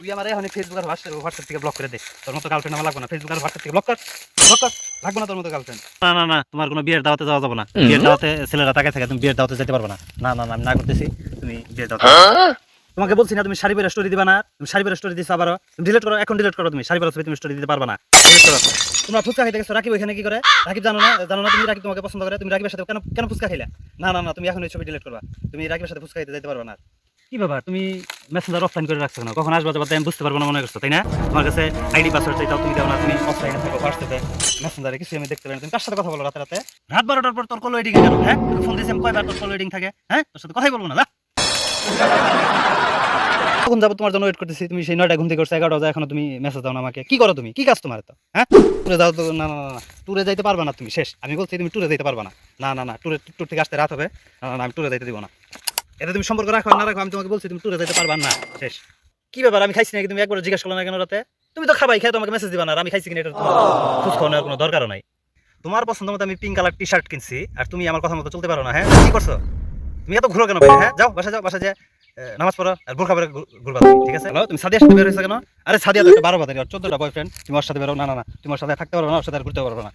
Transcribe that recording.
তুই আমার এখন ফেসবুক আর হোয়াটসঅ্যাপ থেকে ব্লক করে দে। তোর মতো গার্লফ্রেন্ড আমার লাগবে না। ফেসবুক আর হোয়াটসঅ্যাপ থেকে ব্লক কর, ব্লক কর। লাগবে না তোর মতো গার্লফ্রেন্ড। না না না, তোমার কোনো বিয়ের দাওয়াতে যাওয়া যাবে না। বিয়ের দাওয়াতে ছেলেরা তাকায় থাকে, তুমি বিয়ের দাওয়াতে যেতে পারবে না। না না না, আমি না করতেছি, তুমি বিয়ের দাওয়াতে তোমাকে বলছি না তুমি শাড়ি পরে স্টোরি দিবা না। তুমি শাড়ি পরে স্টোরি দিছো আবারও। তুমি ডিলিট করো, এখন ডিলিট করো। তুমি শাড়ি পরে ছবি তুমি স্টোরি দিতে পারবে না। ডিলিট করো। তোমরা ফুচকা খাইতে গেছো, রাকিব ওইখানে কি করে? রাকিব জানো না তুমি রাকিব তোমাকে পছন্দ করে। তুমি রাকিবের সাথে কেন কেন ফুচকা খাইলা? না না না, তুমি এখন এই ছবি ডিলিট করবা। তুমি রাকিবের সাথে ফুচকা খাইতে যেতে পারবে না। কি ব্যাপার, তুমি মেসেঞ্জার অফলাইন করে রাখছো না? কখন আসবা যাবা আমি বুঝতে পারবো না মনে করছো, তাই না? তোমার কাছে আইডি পাসওয়ার্ড চাইতাও তুমি দাও না। তুমি অফলাইনে থাকো, হোয়াটসঅ্যাপে মেসেঞ্জারে কিছু আমি দেখতে পাই না। তুমি কার সাথে কথা বলো রাতে রাতে? রাত 12টার পর তোর কল ওয়েটিং কেন? হ্যাঁ, তোকে ফোন দিয়েছি আমি কয়বার, তোর কল ওয়েটিং থাকে? হ্যাঁ, তোর সাথে কথাই বলবো না। কখন যাবো তোমার জন্য ওয়েট করতেছি। তুমি সেই 9টা ঘুম থেকে করছো, 11টা বাজে এখনো তুমি মেসেজ দাও না আমাকে। কি করো তুমি? কি কাজ তোমার তো? হ্যাঁ, টুরে যাও তো? না না না না, টুরে যাইতে পারবা না তুমি, শেষ। আমি বলছি তুমি টুরে যাইতে পারবা না। না না না, টুর থেকে আসতে রাত হবে। না না না, আমি টুরে যাইতে দিব না। এটা তুমি সম্পর্ক রাখো না রাখো, আমি তোমাকে বলছি তুমি টুরে যাইতে পারবা না, শেষ। কি ব্যাপার, আমি খাইছি নাকি? তুমি একবার জিজ্ঞাসা করলো না কেন রাতে? তুমি তো খাবাই, খেয়ে তোমাকে মেসেজ দিবা না। আর আমি খাইছি কিনা এটা তোমার খোঁজ খবর নেওয়ার কোনো দরকারও নাই। তোমার পছন্দ মতো আমি পিঙ্ক কালার টি শার্ট কিনছি, আর তুমি আমার কথা মতো চলতে পারো না। হ্যাঁ, কি করছো তুমি? এত ঘুরো কেন বাইরে? হ্যাঁ, যাও বাসা, যাও বাসা, যে নামাজ পড়ো আর বোরখা পরে ঘুরবা তুমি, ঠিক আছে? হ্যালো, তুমি সাদিয়ার সাথে বের হয়েছো কেন? আরে সাদিয়া তো একটা 12 বাজার, 14টা বয়ফ্রেন্ড। তুমি ওর সাথে বেরো? না না না, তুমি ওর সাথে থাকতে পারবে না, ওর সাথে আর ঘুরতে পারবে না।